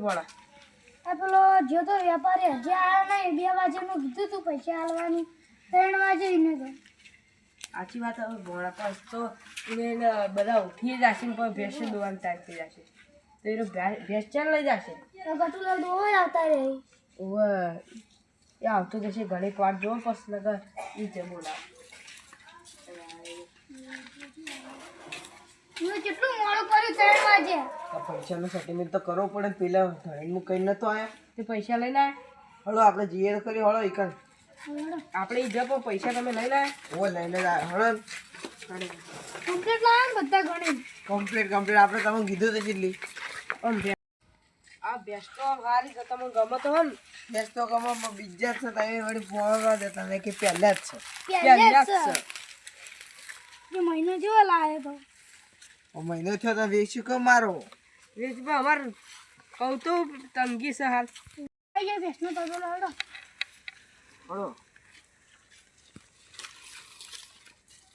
ભણા આ પેલો જો તો વેપારી હજી આવ્યો નહીં 2 વાગ્યાનું કીધું તું પૈસા આલવાનું 3 વાગે એને તો સાચી વાત હવે ભણા પાસ તો એને બધા ઉઠી જશે ને પણ ભેંસ દોવાનું ટાઈમ થઈ જશે તો એનો ભેંસ ચાલ લઈ જશે તો ગટુલા દોવા આવતા રહે ઓવે એ આવતો જશે ઘણી વાર જો પછી લગર એ જ બોલાવ હું કેટલું મોડું કર્યું 3 વાગે આ પૈસાનું સેટલમેન્ટ તો કરવો પડે ને પેલા ધણીનું કઈ નતો આયા તે પૈસા લઈને આવ્યા હળો આપણે જઈએ તો કરી હળો ઈકન આપણે એ જપો પૈસા તમે લઈને આવ્યા ઓ લઈને જ આવ્યા હળો કમ્પ્લીટ લાવ્યા ને બધા ગણી કમ્પ્લીટ આપણે તમને કીધું તો કેટલી આમ આ ભેંસ તો સારી છે તમને ગમે તો હોય ને બેસ તો કમામાં બીજા જ છે તમે વળી પોળવા દેતા ને કે પહેલા જ છે પહેલા જ છે એ મહિનો જેવો લાવે તો મહિનો થયો તો વેચ્યું કે મારો વેચવા અમારે કહું તો તંગી છે હાલ આઈ જાય ભેંસનો તગો લાવડો હળો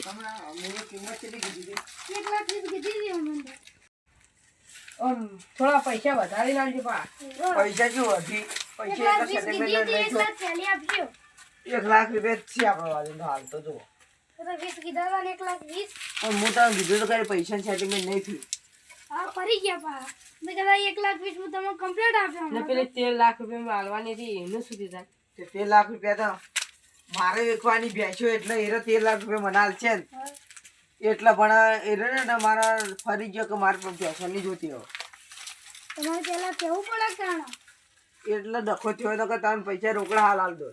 તમને મેં કિંમત કેટલી કીધી 1 લાખ કીધી હતી અમને આમ થોડા પૈસા વધારી લાવજો પા પૈસા શું હતી પૈસા એટલા સેટલમેન્ટ લઈ 1 લાખ ચાલી આપજો 1 લાખ રૂપિયા જ છે આપણા વાળી હાલ તો જો તો 20 કીધા હતા ને 1 લાખ 20 પણ હું તમને કીધું તો કઈ પૈસા સેટલમેન્ટ નહીં થયું હા ફરી ગયા પા મેં કીધા 1 લાખ 20 હું તમને કમ્પ્લીટ આપ્યો ને પેલે 13 લાખ રૂપિયા માલવાની હતી એનું સુધી થાય તે 13 લાખ રૂપિયા તો મારે વેચવાની ભેંસો એટલે એરો 13 લાખ રૂપિયા મનાલ છે ને એટલે પણ એરો ને મારા ફરી ગયો કે મારે પણ ભેંસો નહીં જોતી હવે તમારે પહેલા કેવું પડે કાણા એટલે ડખો થયો તો કે તમે પૈસા રોકડા હાલ હાલ દો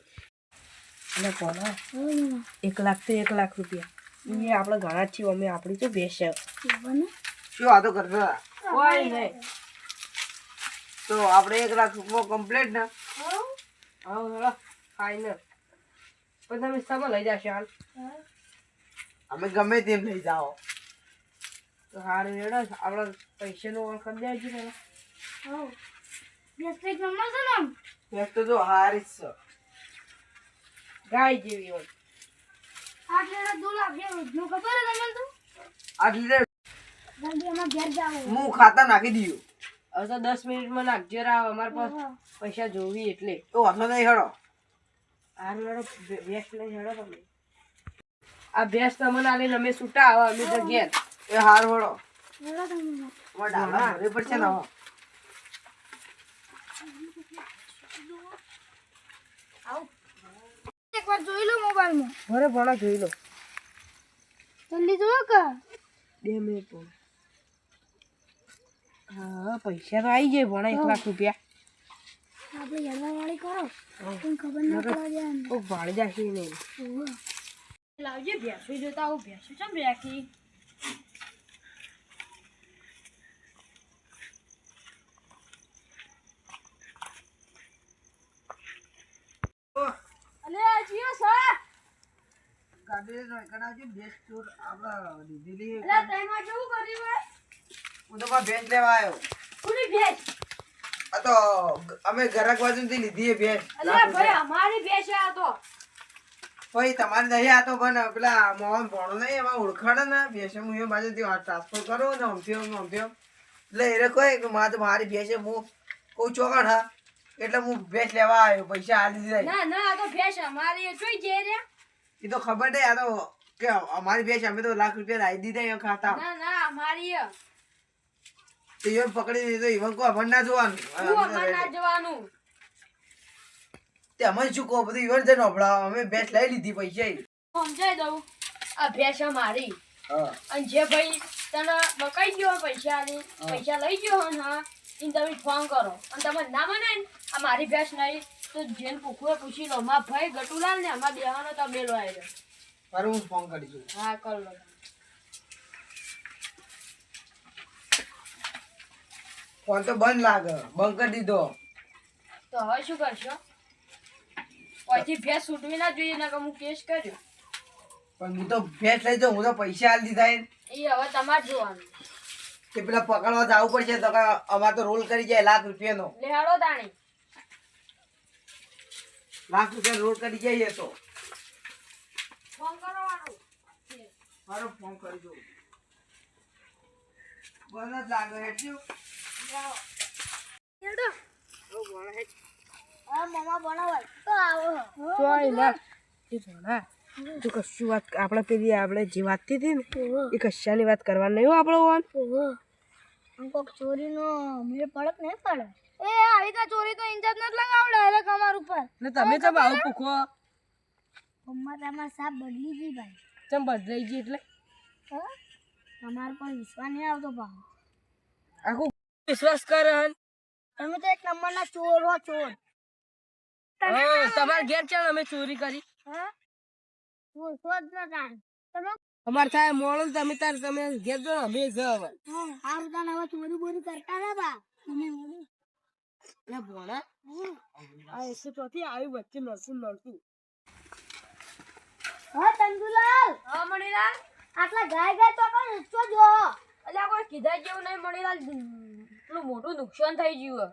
અને કોના 1 લાખ તો 1 લાખ રૂપિયા એ આપણે ઘણા જ છીએ અમે આપણી તો ભેંસ છે બને શું વાતો કરતા કોઈ નહીં તો આપણે 1 લાખ રૂપિયા કમ્પ્લીટ ને હા હેલો ફાઈનલ પણ તમે સભા લઈ જશો હાલ અમે ગમે તેમ લઈ જાઓ તો સારું હેડો આપણે પૈસાનું ઓળખ દેજો પેલા હા બેસ પેક નંબર છે ને ભેંસ તો જો હારી જ છે ગાય જેવી હોય 8 લેડા 2 લાખ જે રોજનું ખબર છે તમને તો 8 લીટર જલ્દી અમાર ઘેર જાવ હું ખાતા નાખી દીધું હવે તો 10 મિનિટમાં નાખજો રાવ અમારે પાસે પૈસા જોવી એટલે તો વાંધો નહીં હેડો હારું હેડો ભેંસ લઈ હેડો તમે આ ભેંસ તમને આલીને અમે છૂટા આવે અમે તો ઘેર એ હાર વળો લેડા તમને અમારે ડાલા ભરે પડશે ને હવે આવ એકવાર જોઈ લો મોબાઈલમાં ભરે ભણા જોઈ લો જલ્દી જોવો કે 2 મિનિટ પણ હા પૈસા તો આવી જાય ભણા 1 લાખ રૂપિયા આપણે હેરવાવાળી કરો કોઈ ખબર ના પડવા દે કોક ભાડી જશે નહીં લાવજે ભેંસો જોતા આવું ભેંસો ચમ રાખી અલે જીઓ સા ગાડી નો કણાજી ભેંસ ચોર આપડા દીદી અલે તૈમાં કેવું કર્યું હે હું તો ભેંસ લેવા આવ્યો કોની ભેંસ આ તો અમે ઘરાક બાજુથી લીધી એ ભેંસ અલે ભાઈ અમારી ભેંસ આ તો ભાઈ તમારે નહીં આ તો પણ પેલા મોહન ભણો નહીં એમાં ઓળખાણ ને ભેંસ હું એ બાજુથી ટ્રાન્સફર કરું ને અમથ્યો એટલે એને કહે કે મારી ભેંસ હું કહું ચોકણ હા એટલે હું ભેંસ લેવા આવ્યો પૈસા આલી દીધા ના ના આ તો ભેંસ અમારી જોઈ જે રે એ તો ખબર નહીં આ તો કે અમારી ભેંસ અમે તો લાખ રૂપિયા લાવી દીધા એ ખાતા ના ના અમારી તો એ પકડી દીધો ઈવન કો અમર ના જોવાનું જવાનું તે અમે શું કહો બધું ઈવન જઈને અભડાવો અમે ભેંસ લઈ લીધી પૈસા સમજાઈ દઉં આ ભેંસ અમારી હા અને જે ભાઈ તને બકાઈ ગયો પૈસા લઈ ગયો હન હા એને તમે ફોન કરો અને તમે ના મને આ મારી ભેંસ નહીં તો જેને પૂછવું પૂછી લો મારા ભાઈ ગટુલાલ ને અમારા દેવાનો તો બેલો આવ્યો મારે હું ફોન કરીશું હા કર લો ફોન તો બંધ લાગે બંધ કરી દીધો તો હવે શું કરશો પછી ભેંસ છૂટવી ના જોઈએ ને કે હું કેસ કર્યો પણ હું તો ભેંસ લઈ જાઉં હું તો પૈસા આલી દીધા એને. એ હવે તમારે જોવાનું કે પેલા પકડવા જવું પડશે તો અમારે તો રોલ કરી જાય લાખ રૂપિયાનો લેહાડો તાણી લાખ રૂપિયા રોલ કરી જાય તો ફોન કરવાનો મારો ફોન કરી દઉં બંધ જ લાગે હેઠું હેડો ઓ ભોણા હે આ મમ્મા બનાવાય તો આવો ચોય ના એ ભોણા તું કશું વાત આપણે પેલી આપણે જે વાત હતી ને એ કશાની વાત કરવાની નહીં હો આપણો વાન કોક ચોરીનો મેળ પડક નહીં પડે એ આવી તો ચોરી તો ઇન્જર નથી લગાવ ડાયરેક્ટ અમાર ઉપર ને તમે કેમ આવું પૂખો મમ્મા તમાર સાપ બદલી ગઈ ભાઈ ચમ બદલાઈ ગઈ એટલે હા તમાર પર વિશ્વાસ નહીં આવતો ભાવ આખું વિશ્વાસ કરે હન તમે તો એક નંબરના ચોર હો ચોર તમારે ઘેર ચાલ અમે ચોરી કરી હા ચોર શોધ ના તાણ તમે અમાર થાય મોડું તમે તાર તમે ઘેર જો અમે જ હવે હારું તાણ હવે ચોરી બોરી કરતા ના બા તમે લે ભોણા આ 104 થી આવી વચ્ચે નરસું નરસું હા તંદુલાલ હા મણીલાલ આટલા ગાય ગાય તો કોણ ઊંચો જો અલ્યા કોઈ કીધા જેવું નહીં મણીલાલ પેલું મોટું નુકસાન થઈ ગયું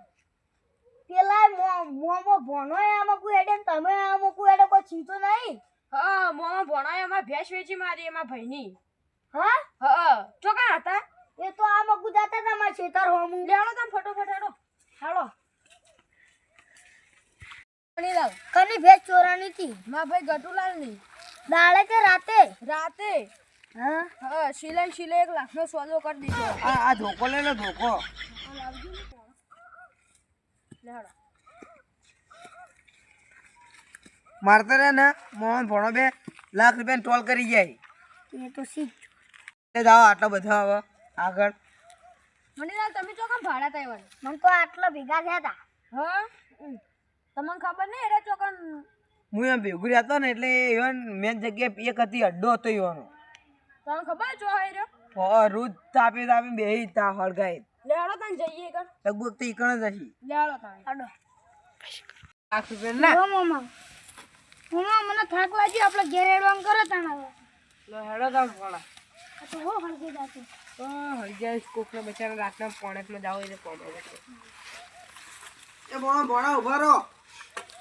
પેલા મોમો ભણો આમાં કોઈ એડે ને તમે આમાં કોઈ એડે કોઈ છીતો નહીં હા મોમો ભોણા એમાં ભેંસ વેચી મારી એમાં ભાઈની હા હા ચોકા હતા એ તો આમાં ગુજાતા હતા મારા ખેતર હોમું લેડો તમે ફટોફટ હેડો હાલો મણીલાલ કની ભેજ ચોરાની હતી માં ભાઈ ગટુલાલ ની દાડે કે રાતે રાતે હા હા સિલે 1 લાખનો સોદો કરી દીધો આ ધોકો લે લે ધોકો મારતા રે ને મોહન ભણો 2 લાખ રૂપિયા ટોલ કરી જાય એ તો શીખ એ જાઓ આટલા બધા હવે આગળ મણીલાલ તમે ચોકમ ભાડા તાઈવાન મને તો આટલા ભેગા થયા હતા હા તમને ખબર નહીં એરા ચોકન હું એમ ભેગું રહેતો ને એટલે એવન મેન જગ્યાએ એક હતી અડ્ડો હતો એવાનો તમને ખબર જો હે રે રોજ તાપે તાપે બેહી તા હળગાઈ લેડો તને જઈએ કર લગભગ તો ઈકણ જ હશે લેડો તને આડો લાખ રૂપિયા ના ઓ મમ્મા મમ્મા મને થાક લાગ્યો આપણે ઘેર એડવામ કરો તાણ હવે લો હેડો તમ ભોણા આ તો હો હળગી જાતું તો હળજાઈ કોકને બચારા રાતના પોણેકમાં જાવ એટલે કોમ આવે એ ભણો ભણો ઉભા રહો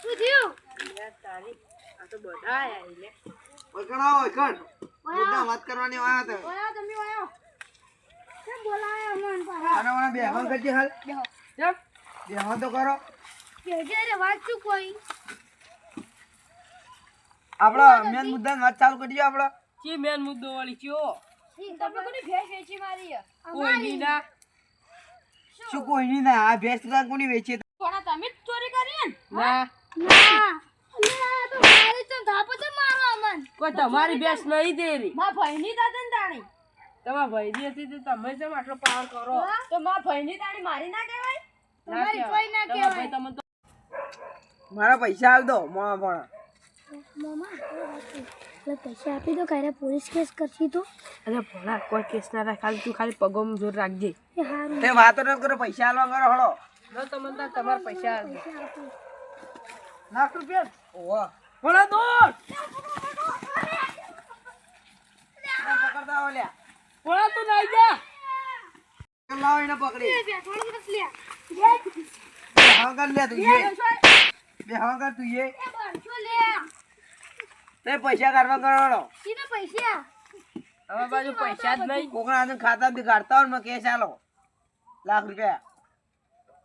શું થયું યાર તારી આ તો બધા આયા એટલે ઓઈકણ આવો ઓઈકણ મુદ્દા વાત કરવાની વાત છે ઓયા તમે ઓયા કેમ બોલાયા મન પાછા આના વાળા બેહન કરજે હાલ કેમ બેહન તો કરો કે રે વાત શું કોઈ આપડે મેન મુદ્દા વાત ચાલુ કરીએ આપડે કી મેન મુદ્દો વાળી કયો તમે કોની ભેંસ વેચી મારી કોઈ ની ના શું કોઈ નહીં ના આ ભેંસ તો કોની વેચી કોણા તમે જ ચોરી કરી ને ના ના અલ્યા તો મારી તો થાપો તો મારો અમન કોઈ તમારી ભેંસ નહીં દેરી મા ભાઈની દાદન તાણી તમારા ભાઈની હતી તો તમે જેમ આટલો પાવર કરો તો મા ભાઈની તાણી મારી ના કહેવાય તમારી કોઈ ના તમારા કહેવાય ભાઈ તમે તો મારા પૈસા આલ દો મોણા ભણા મમ્મા એટલે પૈસા આપી દો કારે પોલીસ કેસ કરશી તો અરે ભોળા કોઈ કેસ ના રાખ ખાલી તું ખાલી પગમ જોર રાખજે એ હારું તે વાતો ન કરો પૈસા આલવા કરો હળો લો તમે તાર તમારા પૈસા આપજો લાખ રૂપિયા ઓવા ભોળા દોડ પકડતા ઓલ્યા ભોળા તું નાઈ જા લાવ એને પકડી થોડું બસ લે બેહન કર લે તું એ બેહન કર તું એ બરછો લે તે પૈસા કાઢવા કરો હળો સીના પૈસા હવે બાજુ પૈસા જ નહીં કોકના ખાતા બી કાઢતા હોય ને કેસ આલો લાખ રૂપિયા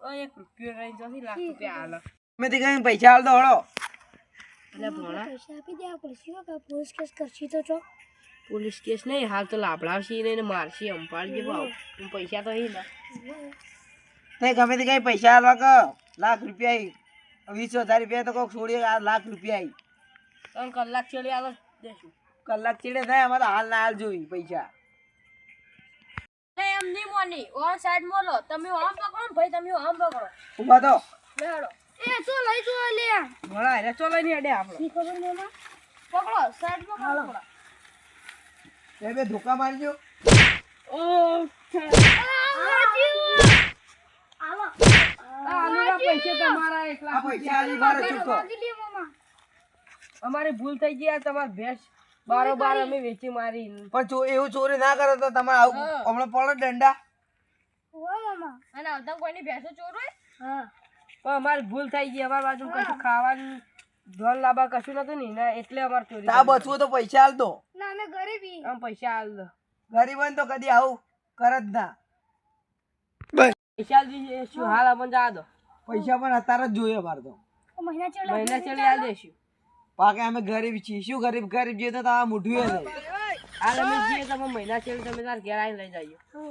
ઓ 1 રૂપિયો રહી જશે લાખ રૂપિયા હાલો મેં તે કઈ પૈસા આલ દો હળો એટલે ભોળા પૈસા આપી દેવા પડશે કે પોલીસ કેસ કરશી તો છો પોલીસ કેસ નહીં હાલ તો લાભડાવશી ને મારશી અંપાડજે ભાવ પૈસા તો હી ના તે ગમે તે કઈ પૈસા આલવા કર લાખ રૂપિયા 20,000 રૂપિયા તો કોક છોડી આ લાખ રૂપિયા 3 કલાક ચડી આવે દેશું કલાક ચીડે થાય અમારે તો હાલ ના હાલ જોઈ પૈસા એમ નહીં મોની ઓન સાઈડ મોલો તમે આમ પકડો ને ભાઈ તમે આમ પકડો ઉભા તો લેડો એ તો લઈ જો લે ભોળા એટલે ચલો નહીં અડે આપણો કી ખબર મોમાં પકડો સાઈડ પકડો થોડા એ બે ધોકા મારજો ઓ આવો આમેરા પૈસા તમારા 1 આ લાખ પૈસા આલી મારે ચૂકો અમારી ભૂલ થઈ ગઈ આ તમાર ભેંસ બારોબાર અમે વેચી મારી પણ એવું ચોરી ના કરો તો તમારે આવું હમણાં પડો દંડા ઓ મામા અને આવતા કોઈની ભેંસો ચોર હોય હા પણ અમારી ભૂલ થઈ ગઈ અમારી બાજુ કશું ખાવાનું ધન લાભા કશું નતું ને એના એટલે અમાર ચોરી આ બચવું તો પૈસા આલ દો ના અમે ગરીબી આમ પૈસા આલ દો ગરીબ હોય ને તો કદી આવું કર જ ના પૈસા દીજે શું હાલ અમને જા દો પૈસા પણ અત્યારે જ જોઈએ મારે તો મહિના મહિના ચાલે આ દેશું પાકે અમે ગરીબ છીએ શું ગરીબ ગરીબ જઈએ તો આ મોઢું એ નહીં આ તમે જઈએ તમે મહિના ચાલે તમે તાર ઘેર આવીને લઈ જજો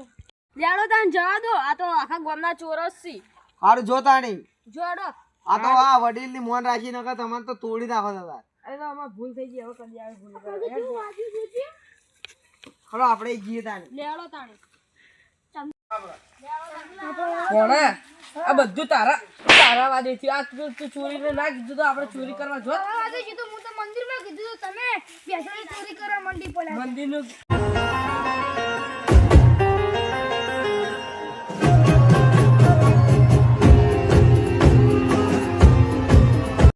લેડો તાન જવા દો આ તો આખા ગામના ચોરસ છે સારું જોતા નહીં જોડો આ તો આ વડીલની મોન રાખી નકર તમારે તો તોડી નાખો દાદા અરે તો અમાર ભૂલ થઈ ગઈ હવે કદી આવે ભૂલ કરે ખરો આપણે જઈએ તાને લેડો તાણે ભોણા આ બધું તારા વાદેથી આ તું ચોરીને ના કીધું તો આપણે ચોરી કરવા જો હું તો મંદિરમાં કીધું તમે બેસવાની ચોરી કરવા મંડી પડ્યા મંદિરનું